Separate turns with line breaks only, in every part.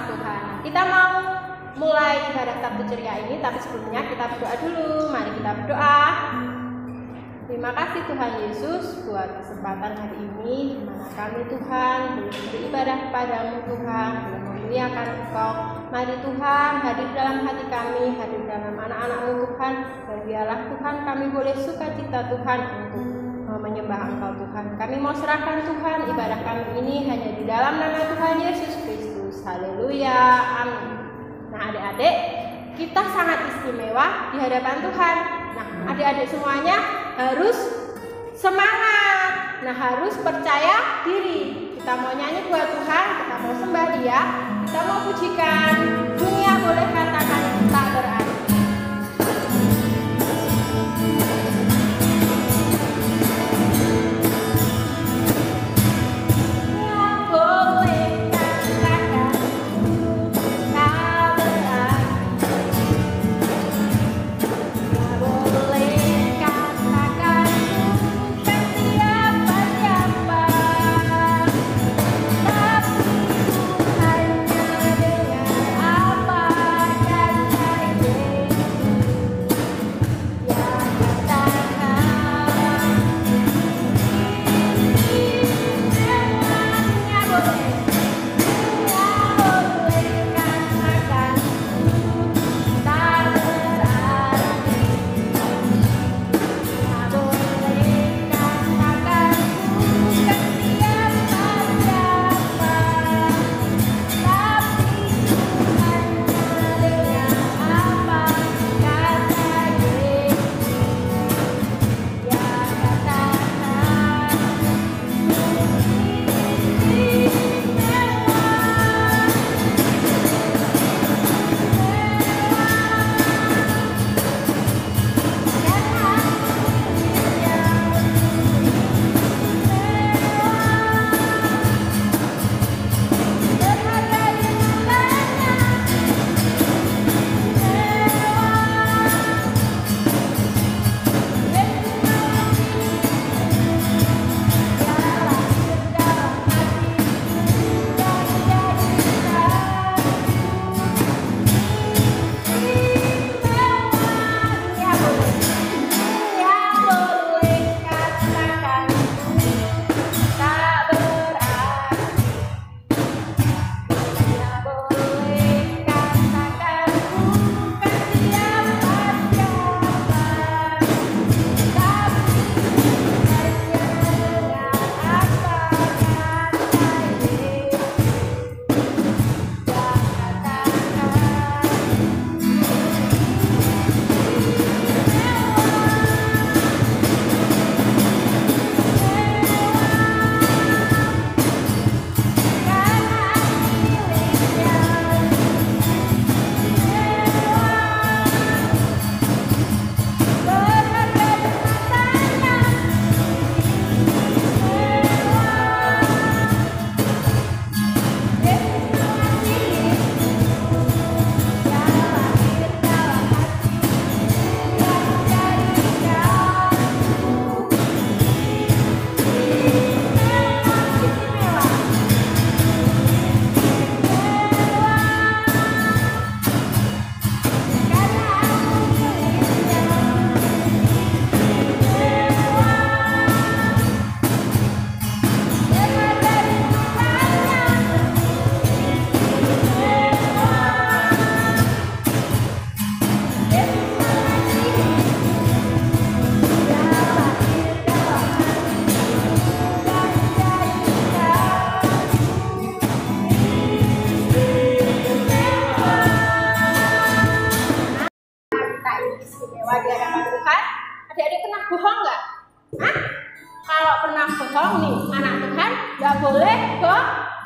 Tuhan. Kita mau mulai ibadah Sabtu ceria ini, tapi sebelumnya kita berdoa dulu. Mari kita berdoa. Terima kasih Tuhan Yesus buat kesempatan hari ini di mana kami Tuhan boleh beribadah kepadamu Tuhan, boleh memuliakan Engkau. Mari Tuhan hadir dalam hati kami, hadir dalam anak-anak-Mu Tuhan, dan biarlah Tuhan kami boleh sukacita Tuhan untuk menyembah Engkau Tuhan. Kami mau serahkan Tuhan ibadah kami ini hanya di dalam nama Tuhan Yesus Kristus. Haleluya, amin. Nah adik-adik, kita sangat istimewa di hadapan Tuhan. Nah adik-adik semuanya harus semangat. Nah harus percaya diri. Kita mau nyanyi buat Tuhan, kita mau sembah Dia, kita mau pujikan. Dunia boleh katakan tak berarti.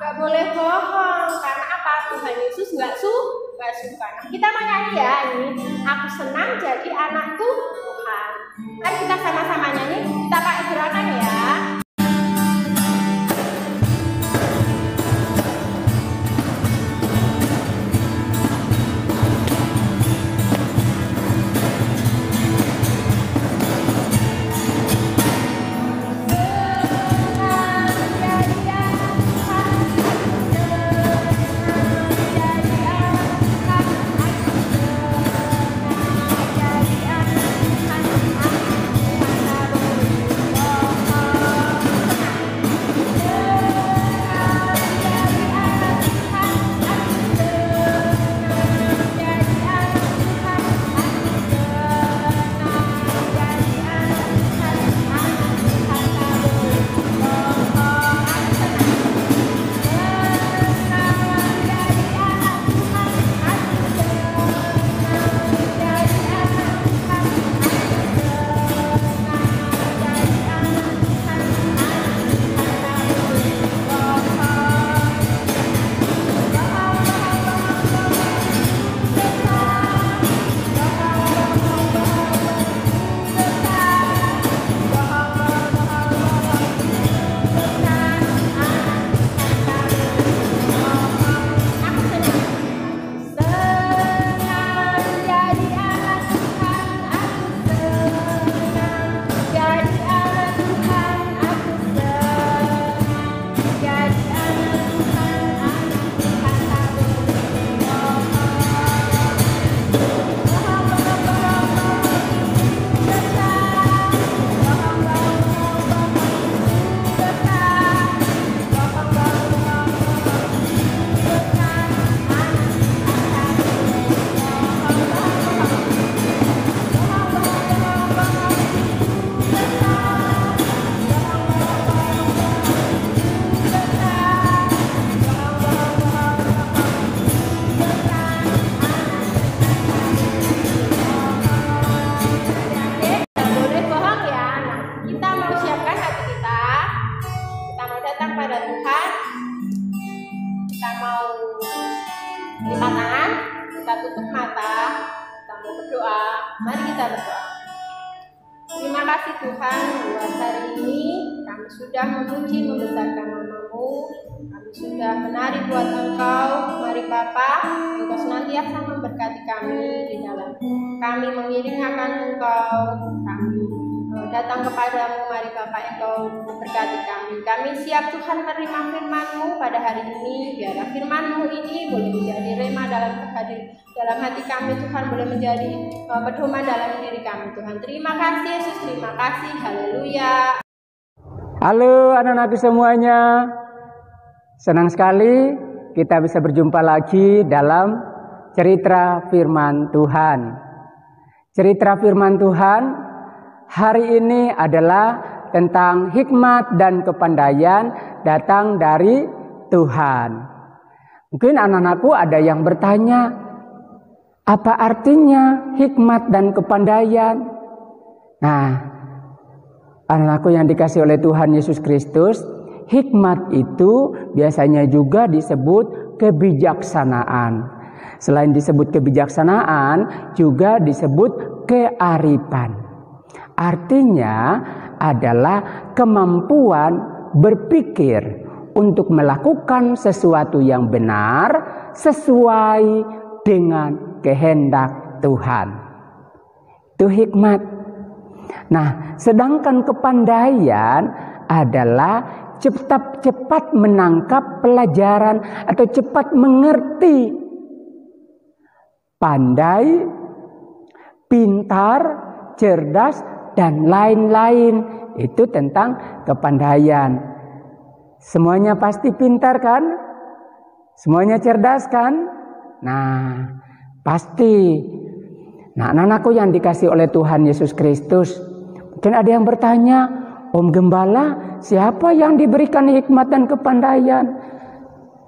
Nggak boleh bohong. Karena apa? Tuhan Yesus nggak suka. Nah, kita mau nyanyi ya ini. Aku senang jadi anakku Tuhan. Mari kita sama-sama nyanyi. Kita pakai gerakan ya.
Jadi
Lima tangan, kita tutup mata, kita mau berdoa. Mari kita berdoa. Terima kasih Tuhan buat hari ini kami sudah memuji membesarkan nama-Mu. Kami sudah menari buat Engkau. Mari Bapa, Engkau senantiasa memberkati kami di dalam kami mengiring akan Engkau. Kami datang kepadamu, mari Bapa, Engkau memberkati kami. Kami siap Tuhan menerima firman-Mu pada hari ini. Biarlah firman-Mu ini boleh menjadi rema dalam hati kami, Tuhan, boleh menjadi pedoman dalam diri kami, Tuhan. Terima kasih Yesus, terima kasih. Haleluya.
Halo anak-anakku semuanya. Senang sekali kita bisa berjumpa lagi dalam cerita firman Tuhan. Cerita firman Tuhan hari ini adalah tentang hikmat dan kepandaian datang dari Tuhan. Mungkin anak-anakku ada yang bertanya, apa artinya hikmat dan kepandaian? Nah, anak-anakku yang dikasih oleh Tuhan Yesus Kristus, hikmat itu biasanya juga disebut kebijaksanaan. Selain disebut kebijaksanaan, juga disebut kearifan. Artinya adalah kemampuan berpikir untuk melakukan sesuatu yang benar sesuai dengan kehendak Tuhan. Itu hikmat. Nah, sedangkan kepandaian adalah cepat menangkap pelajaran atau cepat mengerti. Pandai, pintar, cerdas, dan lain-lain. Itu tentang kepandaian. Semuanya pasti pintar kan? Semuanya cerdas kan? Nah, pasti. Nah, anak-anakku yang dikasih oleh Tuhan Yesus Kristus, mungkin ada yang bertanya, Om Gembala, siapa yang diberikan hikmat dan kepandaian?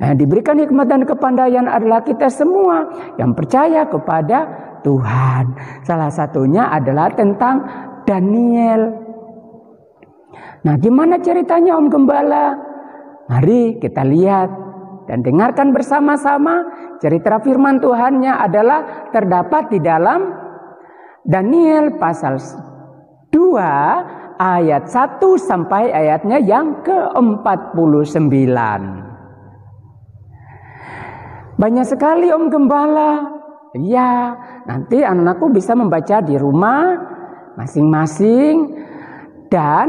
Nah, diberikan hikmat dan kepandaian adalah kita semua yang percaya kepada Tuhan. Salah satunya adalah tentang Daniel. Nah, gimana ceritanya Om Gembala? Mari kita lihat dan dengarkan bersama-sama. Cerita firman Tuhannya adalah terdapat di dalam Daniel pasal 2 ayat 1 sampai ayatnya yang ke-49. Banyak sekali Om Gembala. Ya, nanti anak-anakku bisa membaca di rumah masing-masing, dan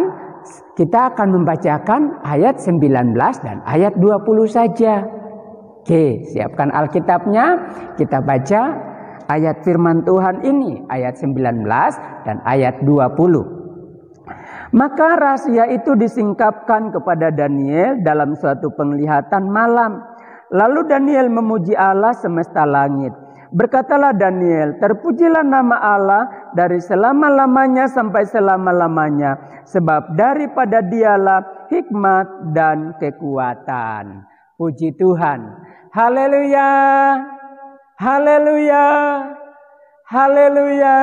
kita akan membacakan ayat 19 dan ayat 20 saja. Oke, siapkan Alkitabnya, kita baca ayat firman Tuhan ini, ayat 19 dan ayat 20. Maka rahasia itu disingkapkan kepada Daniel dalam suatu penglihatan malam. Lalu Daniel memuji Allah semesta langit. Berkatalah Daniel, terpujilah nama Allah dari selama-lamanya sampai selama-lamanya, sebab daripada Dialah hikmat dan kekuatan. Puji Tuhan. Haleluya. Haleluya. Haleluya.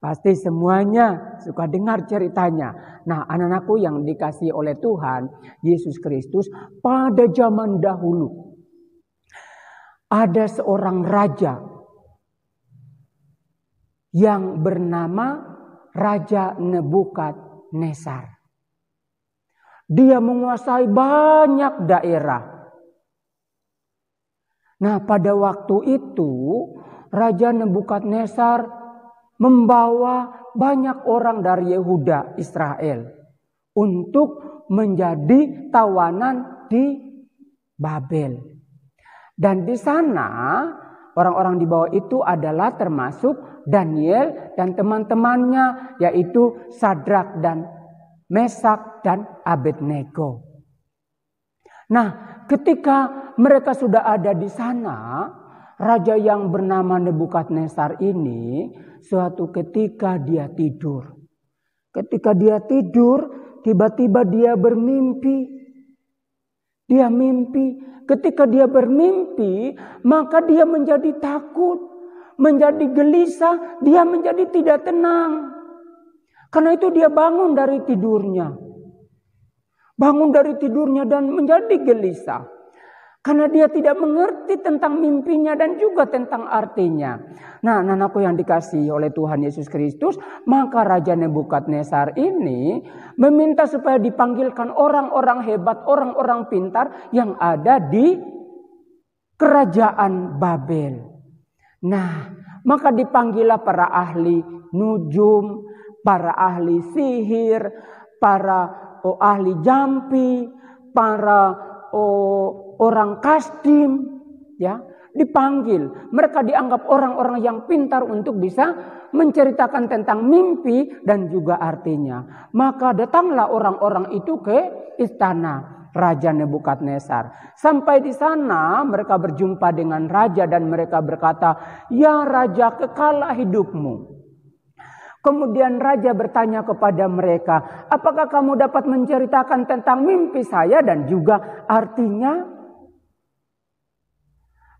Pasti semuanya suka dengar ceritanya. Nah, anak-anakku yang dikasih oleh Tuhan Yesus Kristus, pada zaman dahulu ada seorang raja yang bernama Raja Nebukadnezar. Dia menguasai banyak daerah. Nah, pada waktu itu Raja Nebukadnezar membawa banyak orang dari Yehuda, Israel, untuk menjadi tawanan di Babel. Dan di sana orang-orang di bawah itu adalah termasuk Daniel dan teman-temannya, yaitu Sadrak dan Mesak dan Abednego. Nah, ketika mereka sudah ada di sana, raja yang bernama Nebukadnezar ini suatu ketika dia tidur. Ketika dia tidur, tiba-tiba dia bermimpi. Dia mimpi. Ketika dia bermimpi, maka dia menjadi takut, menjadi gelisah, dia menjadi tidak tenang. Karena itu dia bangun dari tidurnya. Bangun dari tidurnya dan menjadi gelisah. Karena dia tidak mengerti tentang mimpinya dan juga tentang artinya. Nah, anak-anakku yang dikasihi oleh Tuhan Yesus Kristus, maka Raja Nebukadnezar ini meminta supaya dipanggilkan orang-orang hebat, orang-orang pintar yang ada di kerajaan Babel. Nah, maka dipanggillah para ahli nujum, para ahli sihir, para ahli jampi, para orang kasdim, ya, dipanggil. Mereka dianggap orang-orang yang pintar untuk bisa menceritakan tentang mimpi dan juga artinya. Maka datanglah orang-orang itu ke istana Raja Nebukadnezar. Sampai di sana mereka berjumpa dengan raja dan mereka berkata, "Ya raja, kekalah hidupmu." Kemudian raja bertanya kepada mereka, "Apakah kamu dapat menceritakan tentang mimpi saya dan juga artinya?"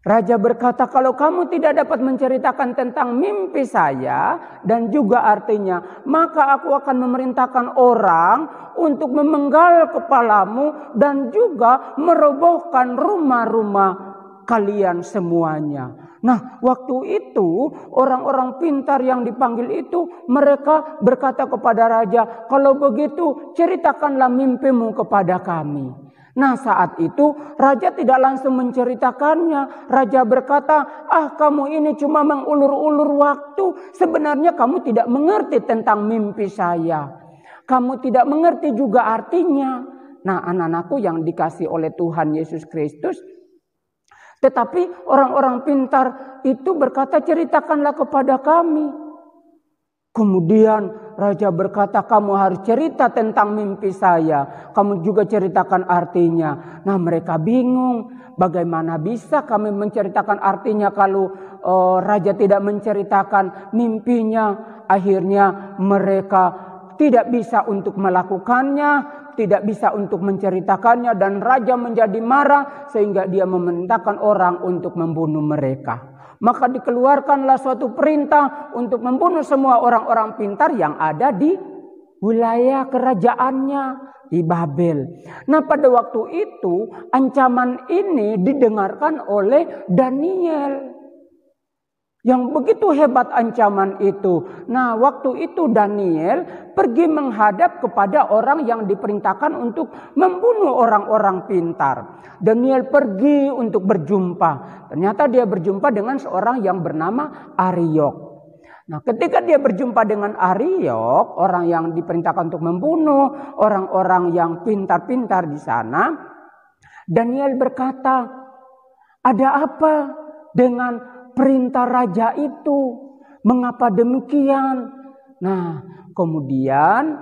Raja berkata, "Kalau kamu tidak dapat menceritakan tentang mimpi saya dan juga artinya, maka aku akan memerintahkan orang untuk memenggal kepalamu dan juga merobohkan rumah-rumah kalian semuanya." Nah, waktu itu orang-orang pintar yang dipanggil itu mereka berkata kepada raja, "Kalau begitu ceritakanlah mimpimu kepada kami." Nah, saat itu raja tidak langsung menceritakannya. Raja berkata, "Kamu ini cuma mengulur-ulur waktu. Sebenarnya kamu tidak mengerti tentang mimpi saya. Kamu tidak mengerti juga artinya." Nah, anak-anakku yang dikasihi oleh Tuhan Yesus Kristus, tetapi orang-orang pintar itu berkata, "Ceritakanlah kepada kami." Kemudian raja berkata, "Kamu harus cerita tentang mimpi saya. Kamu juga ceritakan artinya." Nah, mereka bingung. Bagaimana bisa kami menceritakan artinya kalau raja tidak menceritakan mimpinya? Akhirnya mereka tidak bisa untuk melakukannya, tidak bisa untuk menceritakannya, dan raja menjadi marah sehingga dia memerintahkan orang untuk membunuh mereka. Maka dikeluarkanlah suatu perintah untuk membunuh semua orang-orang pintar yang ada di wilayah kerajaannya di Babel. Nah, pada waktu itu ancaman ini didengarkan oleh Daniel. Yang begitu hebat ancaman itu. Nah, waktu itu Daniel pergi menghadap kepada orang yang diperintahkan untuk membunuh orang-orang pintar. Daniel pergi untuk berjumpa. Ternyata dia berjumpa dengan seorang yang bernama Ariok. Nah, ketika dia berjumpa dengan Ariok, orang yang diperintahkan untuk membunuh orang-orang yang pintar-pintar di sana, Daniel berkata, "Ada apa dengan perintah raja itu? Mengapa demikian?" Nah, kemudian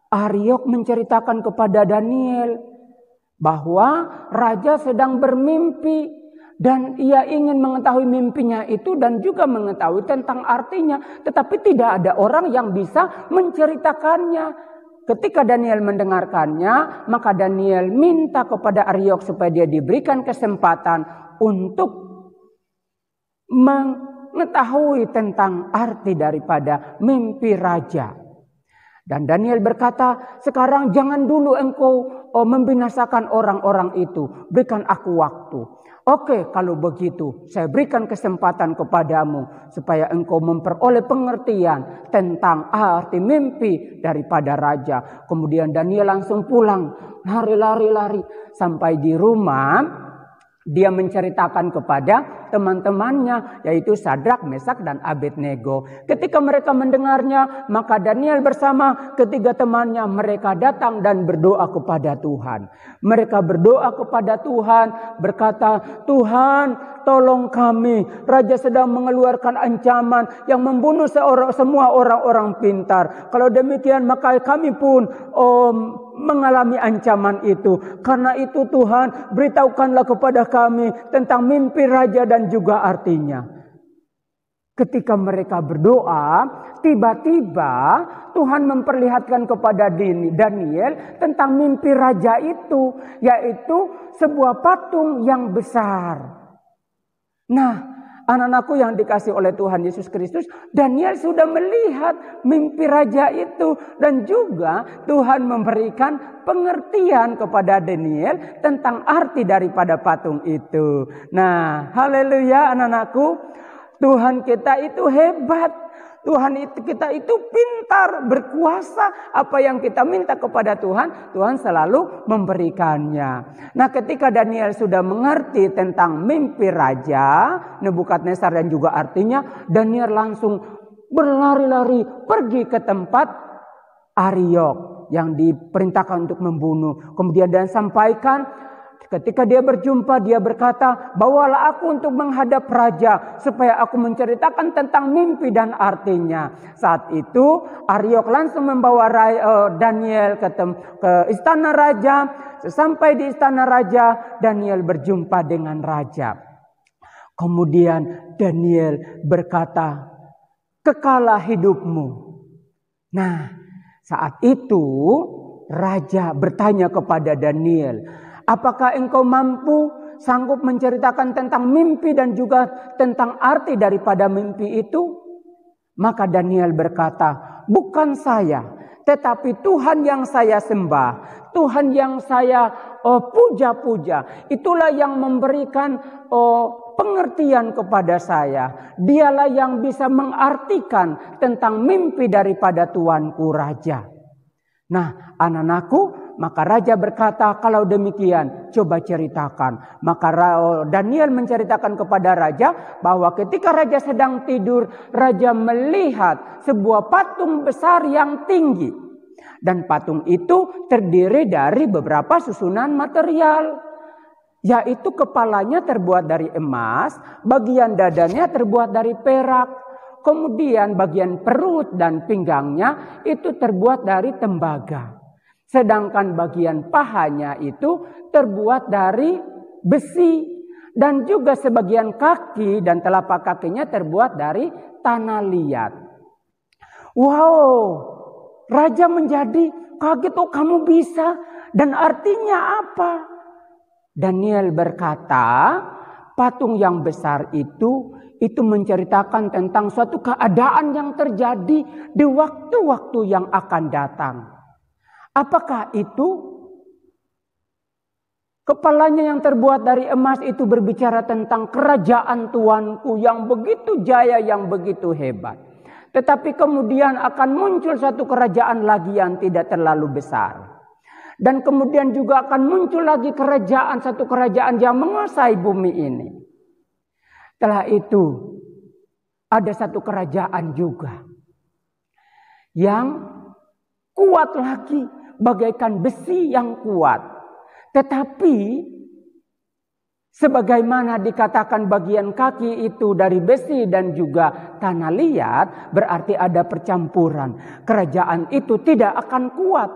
Ariok menceritakan kepada Daniel bahwa raja sedang bermimpi dan ia ingin mengetahui mimpinya itu dan juga mengetahui tentang artinya, tetapi tidak ada orang yang bisa menceritakannya. Ketika Daniel mendengarkannya, maka Daniel minta kepada Ariok supaya dia diberikan kesempatan untuk mengetahui tentang arti daripada mimpi raja. Dan Daniel berkata, "Sekarang jangan dulu engkau membinasakan orang-orang itu. Berikan aku waktu." "Oke, kalau begitu saya berikan kesempatan kepadamu supaya engkau memperoleh pengertian tentang arti mimpi daripada raja." Kemudian Daniel langsung pulang, lari-lari sampai di rumah. Dia menceritakan kepada teman-temannya, yaitu Sadrak, Mesak, dan Abednego. Ketika mereka mendengarnya, maka Daniel bersama ketiga temannya mereka datang dan berdoa kepada Tuhan. Mereka berdoa kepada Tuhan, berkata, "Tuhan, tolong kami. Raja sedang mengeluarkan ancaman yang membunuh semua orang-orang pintar. Kalau demikian, maka kami pun mengalami ancaman itu. Karena itu Tuhan, beritahukanlah kepada kami tentang mimpi raja dan juga artinya." Ketika mereka berdoa, tiba-tiba Tuhan memperlihatkan kepada Daniel tentang mimpi raja itu, yaitu sebuah patung yang besar. Nah, Anak-anakku yang dikasih oleh Tuhan Yesus Kristus, Daniel sudah melihat mimpi raja itu. Dan juga Tuhan memberikan pengertian kepada Daniel tentang arti daripada patung itu. Nah, haleluya anak-anakku. Tuhan kita itu hebat. Tuhan kita itu pintar, berkuasa. Apa yang kita minta kepada Tuhan, Tuhan selalu memberikannya. Nah, ketika Daniel sudah mengerti tentang mimpi raja Nebukadnezar dan juga artinya, Daniel langsung berlari-lari pergi ke tempat Ariok yang diperintahkan untuk membunuh. Kemudian dia sampaikan, ketika dia berjumpa, dia berkata, bawalah aku untuk menghadap raja supaya aku menceritakan tentang mimpi dan artinya. Saat itu Ariok langsung membawa Daniel ke istana raja. Sesampai di istana raja, Daniel berjumpa dengan raja. Kemudian Daniel berkata, kekalah hidupmu. Nah, saat itu raja bertanya kepada Daniel, apakah engkau mampu sanggup menceritakan tentang mimpi dan juga tentang arti daripada mimpi itu? Maka Daniel berkata, bukan saya, tetapi Tuhan yang saya sembah, Tuhan yang saya puja-puja. Itulah yang memberikan pengertian kepada saya. Dialah yang bisa mengartikan tentang mimpi daripada tuanku raja. Nah, anak-anakku, maka raja berkata, kalau demikian coba ceritakan. Maka Daniel menceritakan kepada raja bahwa ketika raja sedang tidur, raja melihat sebuah patung besar yang tinggi. Dan patung itu terdiri dari beberapa susunan material. Yaitu kepalanya terbuat dari emas, bagian dadanya terbuat dari perak. Kemudian bagian perut dan pinggangnya itu terbuat dari tembaga. Sedangkan bagian pahanya itu terbuat dari besi. Dan juga sebagian kaki dan telapak kakinya terbuat dari tanah liat. Wow, raja menjadi kaget, oh kamu bisa. Dan artinya apa? Daniel berkata, patung yang besar itu menceritakan tentang suatu keadaan yang terjadi di waktu-waktu yang akan datang. Apakah itu? Kepalanya yang terbuat dari emas itu berbicara tentang kerajaan Tuanku yang begitu jaya, yang begitu hebat. Tetapi kemudian akan muncul satu kerajaan lagi yang tidak terlalu besar. Dan kemudian juga akan muncul lagi satu kerajaan yang menguasai bumi ini. Setelah itu ada satu kerajaan juga yang kuat lagi, bagaikan besi yang kuat. Tetapi sebagaimana dikatakan bagian kaki itu dari besi dan juga tanah liat, berarti ada percampuran. Kerajaan itu tidak akan kuat,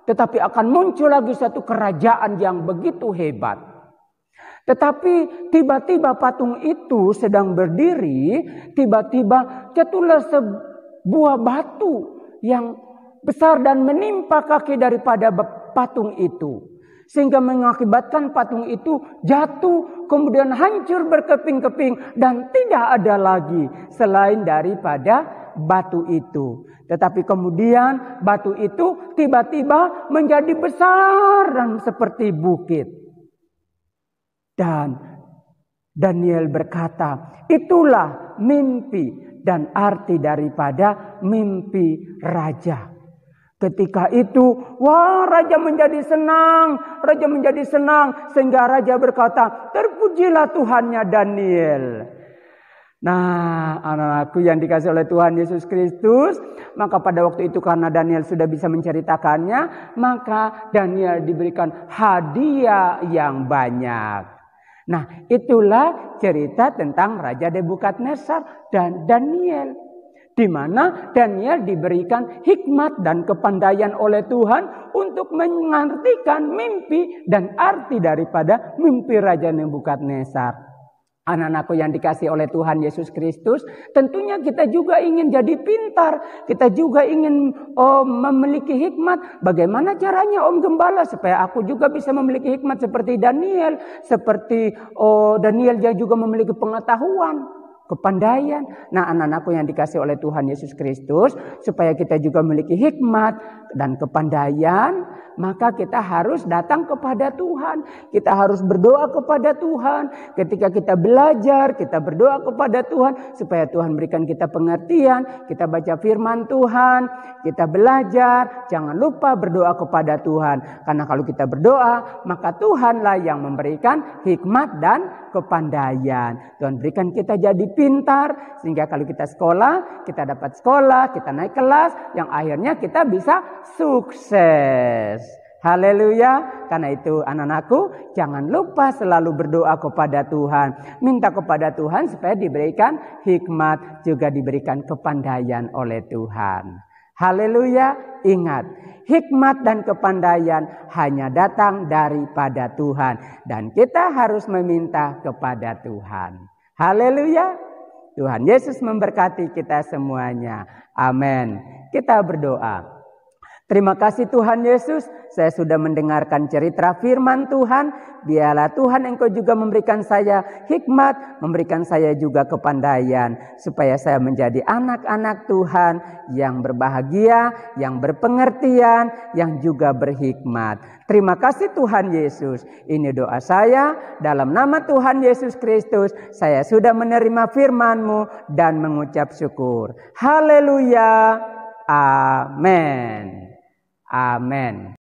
tetapi akan muncul lagi satu kerajaan yang begitu hebat. Tetapi tiba-tiba patung itu sedang berdiri, tiba-tiba jatuhlah sebuah batu yang besar dan menimpa kaki daripada patung itu. Sehingga mengakibatkan patung itu jatuh, kemudian hancur berkeping-keping dan tidak ada lagi selain daripada batu itu. Tetapi kemudian batu itu tiba-tiba menjadi besar dan seperti bukit. Dan Daniel berkata, itulah mimpi dan arti daripada mimpi raja. Ketika itu, wah, raja menjadi senang sehingga raja berkata, terpujilah Tuhannya Daniel. Nah, anak-anakku yang dikasih oleh Tuhan Yesus Kristus, maka pada waktu itu karena Daniel sudah bisa menceritakannya, maka Daniel diberikan hadiah yang banyak. Nah, itulah cerita tentang Raja Nebukadnezar dan Daniel. Di mana Daniel diberikan hikmat dan kepandaian oleh Tuhan untuk mengartikan mimpi dan arti daripada mimpi Raja Nebukadnezar. Anak-anakku yang dikasih oleh Tuhan Yesus Kristus, tentunya kita juga ingin jadi pintar. Kita juga ingin memiliki hikmat. Bagaimana caranya Om Gembala supaya aku juga bisa memiliki hikmat seperti Daniel. Seperti Daniel yang juga memiliki pengetahuan. kepandaian. Nah, anak-anakku yang dikasih oleh Tuhan Yesus Kristus, supaya kita juga memiliki hikmat dan kepandaian, maka kita harus datang kepada Tuhan. Kita harus berdoa kepada Tuhan. Ketika kita belajar, kita berdoa kepada Tuhan supaya Tuhan berikan kita pengertian. Kita baca firman Tuhan, kita belajar. Jangan lupa berdoa kepada Tuhan. Karena kalau kita berdoa, maka Tuhanlah yang memberikan hikmat dan kepandaian. Tuhan berikan kita jadi pintar, sehingga kalau kita sekolah, kita dapat sekolah, kita naik kelas, yang akhirnya kita bisa sukses. Haleluya. Karena itu anak-anakku, jangan lupa selalu berdoa kepada Tuhan. Minta kepada Tuhan supaya diberikan hikmat, juga diberikan kepandaian oleh Tuhan. Haleluya. Ingat, hikmat dan kepandaian hanya datang daripada Tuhan. Dan kita harus meminta kepada Tuhan. Haleluya. Tuhan Yesus memberkati kita semuanya. Amin. Kita berdoa. Terima kasih Tuhan Yesus, saya sudah mendengarkan cerita firman Tuhan. Biarlah Tuhan Engkau juga memberikan saya hikmat, memberikan saya juga kepandaian, supaya saya menjadi anak-anak Tuhan yang berbahagia, yang berpengertian, yang juga berhikmat. Terima kasih Tuhan Yesus. Ini doa saya dalam nama Tuhan Yesus Kristus. Saya sudah menerima firman-Mu dan mengucap syukur. Haleluya. Amin. Amin.